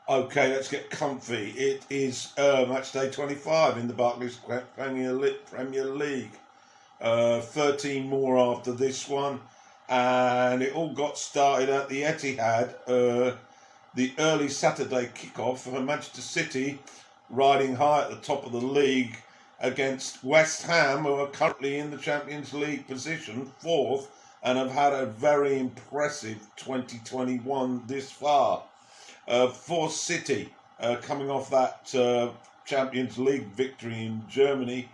Okay, let's get comfy. It is match day 25 in the Barclays Premier League. 13 more after this one, and it all got started at the Etihad. The early Saturday kickoff for Manchester City, riding high at the top of the league against West Ham, who are currently in the Champions League position, fourth, and have had a very impressive 2021 this far. For City, coming off that Champions League victory in Germany,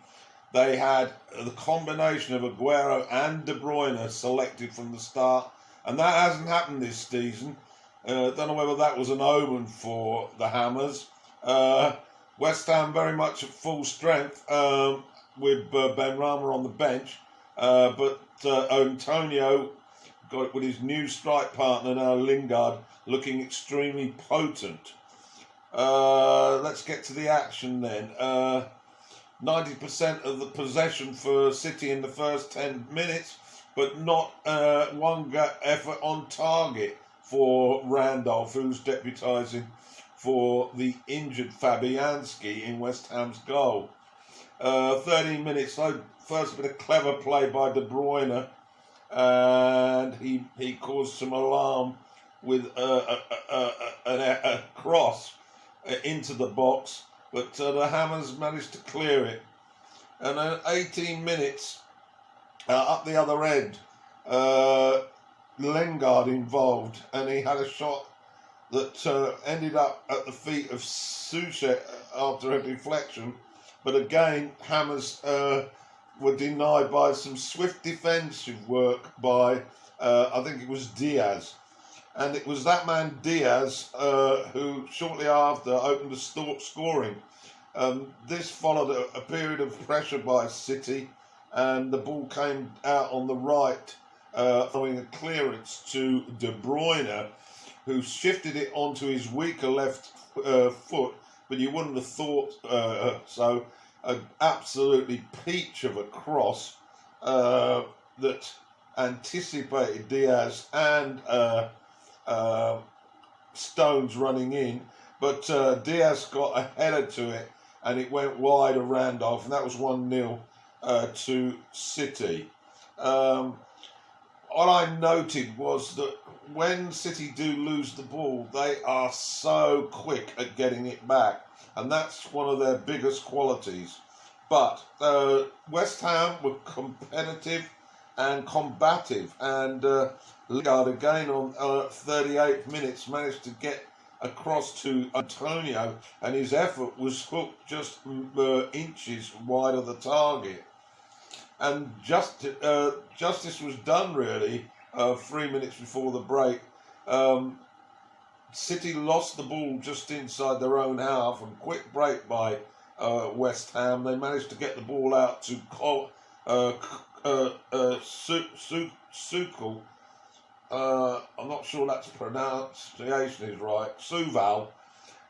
they had the combination of Aguero and De Bruyne selected from the start, and that hasn't happened this season. Don't know whether that was an omen for the Hammers. West Ham very much at full strength with Benrahma on the bench, but Antonio got it with his new strike partner now, Lingard, looking extremely potent. Let's get to the action then. 90% of the possession for City in the first 10 minutes, but not one effort on target for Randolph, who's deputising for the injured Fabianski in West Ham's goal. 13 minutes, so first bit of clever play by De Bruyne, and he caused some alarm with a cross into the box, but the Hammers managed to clear it. And then 18 minutes up the other end, Lingard involved, and he had a shot that ended up at the feet of Soucek after a deflection. But again, Hammers were denied by some swift defensive work by, I think it was Diaz. And it was that man Diaz who shortly after opened the scoring. This followed a period of pressure by City, and the ball came out on the right, throwing a clearance to De Bruyne, who shifted it onto his weaker left foot, but you wouldn't have thought so. An absolutely peach of a cross that anticipated Diaz and Stones running in, but Diaz got a header to it, and it went wide of Randolph, and that was 1-0 to City. What I noted was that when City do lose the ball, they are so quick at getting it back, and that's one of their biggest qualities. But West Ham were competitive and combative, and Lingard again on 38 minutes managed to get across to Antonio, and his effort was hooked just inches wide of the target. And justice was done really 3 minutes before the break. City lost the ball just inside their own half, and quick break by West Ham. They managed to get the ball out to Sukul. I'm not sure that's pronunciation is right. Suval,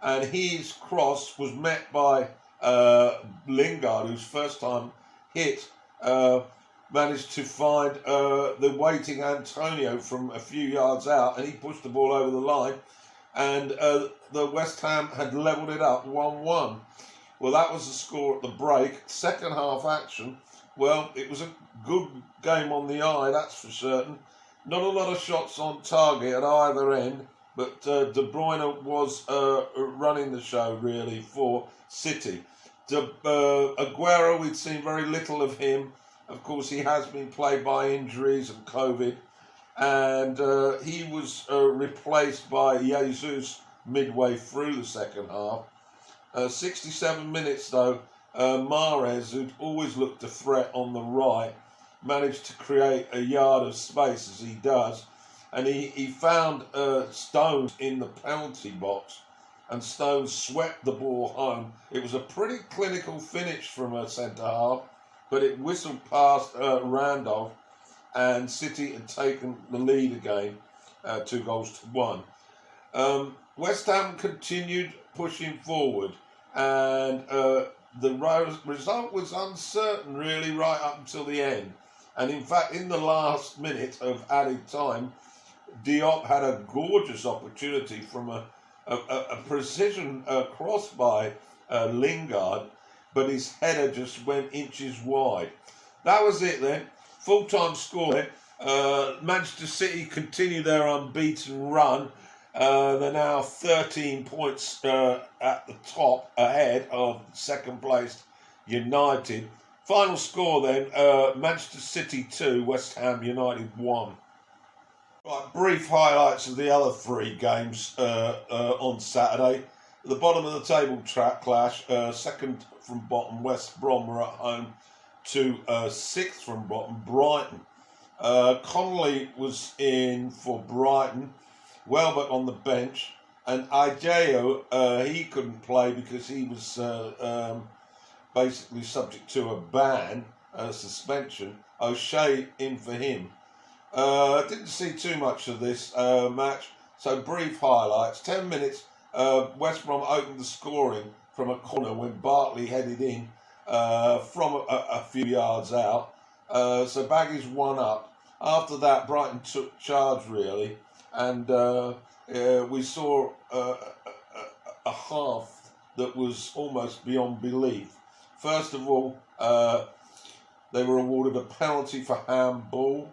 and his cross was met by Lingard, whose first time hit managed to find the waiting Antonio from a few yards out, and he pushed the ball over the line, and the West Ham had levelled it up 1-1. Well, that was the score at the break. Second half action, well, it was a good game on the eye, that's for certain. Not a lot of shots on target at either end, but De Bruyne was running the show really for City. Aguero, we'd seen very little of him. Of course, he has been plagued by injuries and COVID, and he was replaced by Jesus midway through the second half. 67 minutes though, Mahrez, who'd always looked a threat on the right, managed to create a yard of space as he does, and he found Stones in the penalty box, and Stones swept the ball home. It was a pretty clinical finish from a centre-half, but it whistled past Randolph, and City had taken the lead again, 2-1. West Ham continued pushing forward, and the result was uncertain really right up until the end. And in fact, in the last minute of added time, Diop had a gorgeous opportunity from a precision cross by Lingard, but his header just went inches wide. That was it then. Full-time score there. Manchester City continue their unbeaten run. They're now 13 points at the top, ahead of second place United. Final score then, Manchester City 2, West Ham United 1. Right, brief highlights of the other three games on Saturday. At the bottom of the table clash, second from bottom, West Brom were at home to sixth from bottom, Brighton. Connolly was in for Brighton, Welbeck on the bench, and Ajeo, he couldn't play because he was basically subject to a ban, suspension. O'Shea in for him. Didn't see too much of this match, so brief highlights. 10 minutes, West Brom opened the scoring from a corner when Bartley headed in from a few yards out. So Baggies 1 up. After that, Brighton took charge really, and we saw a half that was almost beyond belief. First of all, they were awarded a penalty for handball.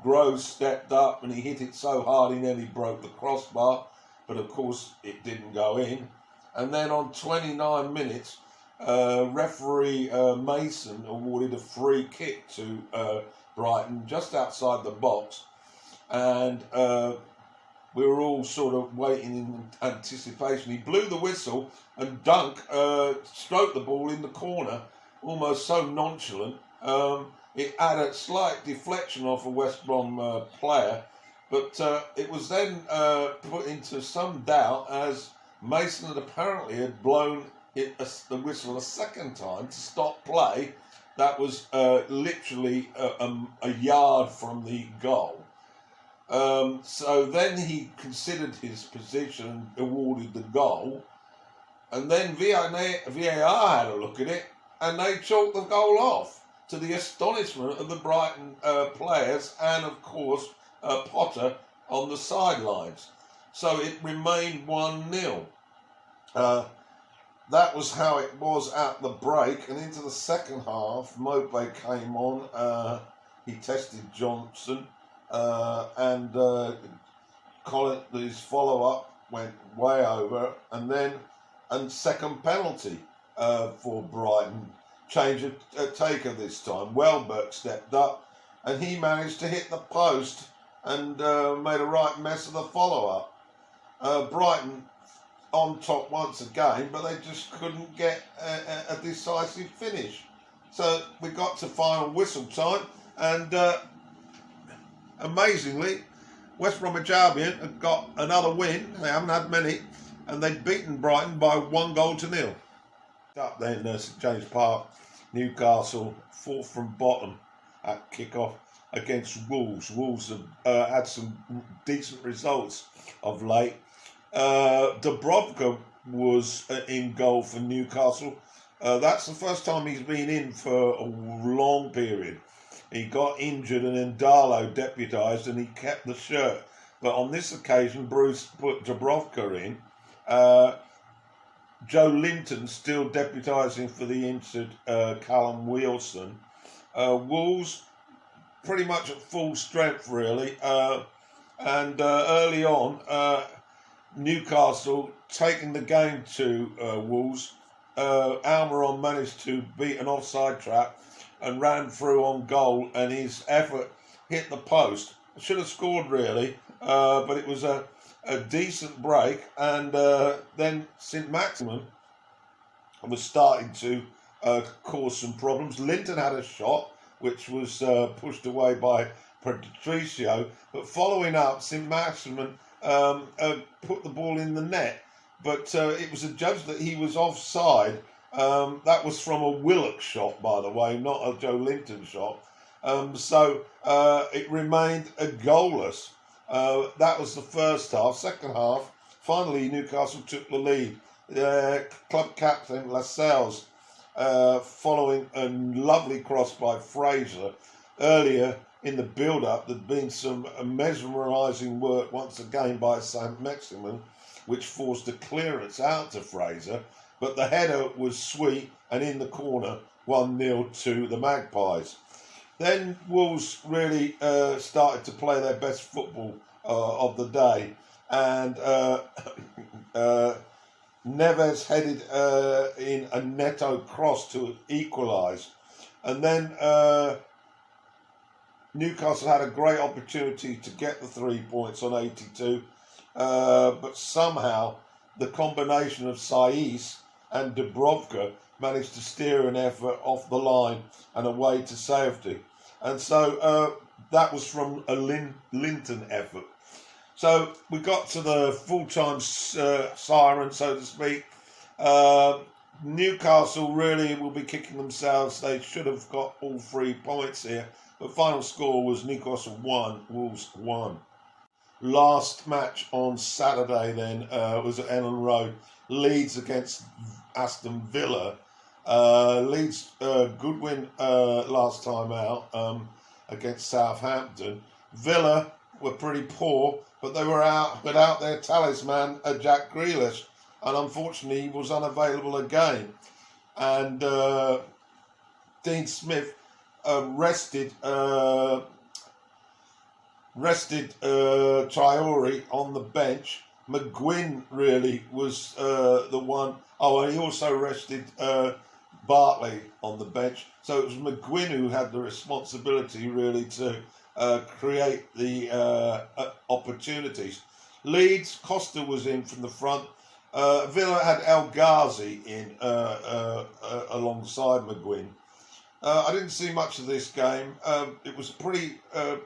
Groves stepped up and he hit it so hard he nearly broke the crossbar, but of course it didn't go in. And then on 29 minutes, referee Mason awarded a free kick to Brighton just outside the box, and we were all sort of waiting in anticipation. He blew the whistle and Dunk stroked the ball in the corner, almost so nonchalant. It had a slight deflection off a West Brom player, but it was then put into some doubt as Mason had blown the whistle a second time to stop play. That was literally a yard from the goal. So then he considered his position and awarded the goal. And then VAR had a look at it and they chalked the goal off, to the astonishment of the Brighton players and, of course, Potter on the sidelines. So it remained 1-0. That was how it was at the break, and into the second half, Mopé came on. He tested Johnson, and his follow-up went way over, and second penalty for Brighton. Change of taker this time. Welbeck stepped up, and he managed to hit the post and made a right mess of the follow-up. Brighton on top once again, but they just couldn't get a decisive finish. So we got to final whistle time, and amazingly, West Bromwich Albion have got another win. They haven't had many, and they've beaten Brighton by 1-0. Up then, St James Park, Newcastle, fourth from bottom at kick-off against Wolves. Wolves have had some decent results of late. Dubrovka was in goal for Newcastle. That's the first time he's been in for a long period. He got injured and then Darlow deputised and he kept the shirt. But on this occasion, Bruce put Dubrovka in. Joe Linton still deputising for the injured Callum Wilson. Wolves pretty much at full strength really. And early on, Newcastle taking the game to Wolves. Almiron managed to beat an offside trap and ran through on goal, and his effort hit the post. Should have scored really, but it was a decent break, and then St Maximin was starting to cause some problems. Linton had a shot which was pushed away by Patricio, but following up, St Maximin put the ball in the net, but it was adjudged that he was offside. That was from a Willock shot, by the way, not a Joe Linton shot. So it remained goalless. That was the first half. Second half, finally Newcastle took the lead. Club captain Lascelles, following a lovely cross by Fraser. Earlier in the build-up, there'd been some mesmerising work once again by St Maximin, which forced a clearance out to Fraser, but the header was sweet and in the corner, 1-0 to the Magpies. Then Wolves really started to play their best football of the day, and Neves headed in a Neto cross to equalise. And then Newcastle had a great opportunity to get the 3 points on 82, but somehow the combination of Saiss and Dubrovka managed to steer an effort off the line and away to safety. And so that was from a Linton effort. So we got to the full-time siren, so to speak. Newcastle really will be kicking themselves. They should have got all 3 points here. The final score was Newcastle 1, Wolves 1. Last match on Saturday then was at Elland Road. Leeds against Aston Villa. Leeds, good win last time out against Southampton. Villa were pretty poor, but they were out without their talisman, Jack Grealish, and unfortunately he was unavailable again. And Dean Smith rested Traore on the bench. McGuinn really was the one. Oh, and he also rested Bartley on the bench. So it was McGuinn who had the responsibility really to create the opportunities. Leeds, Costa was in from the front. Villa had El Ghazi in alongside McGuinn. I didn't see much of this game. It was pretty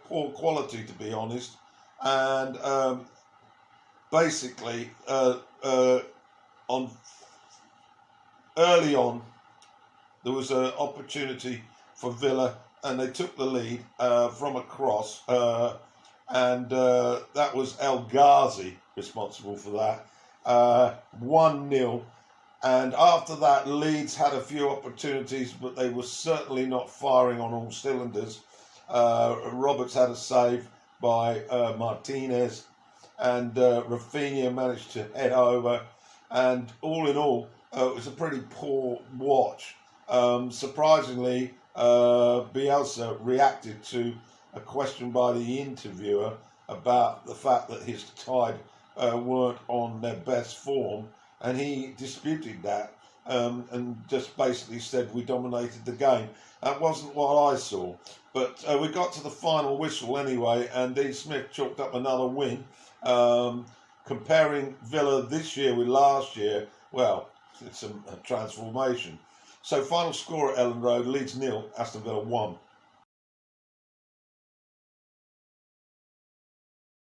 poor quality, to be honest. And basically, early on, there was an opportunity for Villa, and they took the lead from a cross, and that was El Ghazi responsible for that. 1-0. And after that, Leeds had a few opportunities, but they were certainly not firing on all cylinders. Roberts had a save by Martinez, and Rafinha managed to head over. And all in all, it was a pretty poor watch. Surprisingly, Bielsa reacted to a question by the interviewer about the fact that his side weren't on their best form, and he disputed that and just basically said we dominated the game. That wasn't what I saw, but we got to the final whistle anyway, and Dean Smith chalked up another win. Comparing Villa this year with last year, well, it's a transformation. So final score at Elland Road, Leeds 0, Aston Villa 1.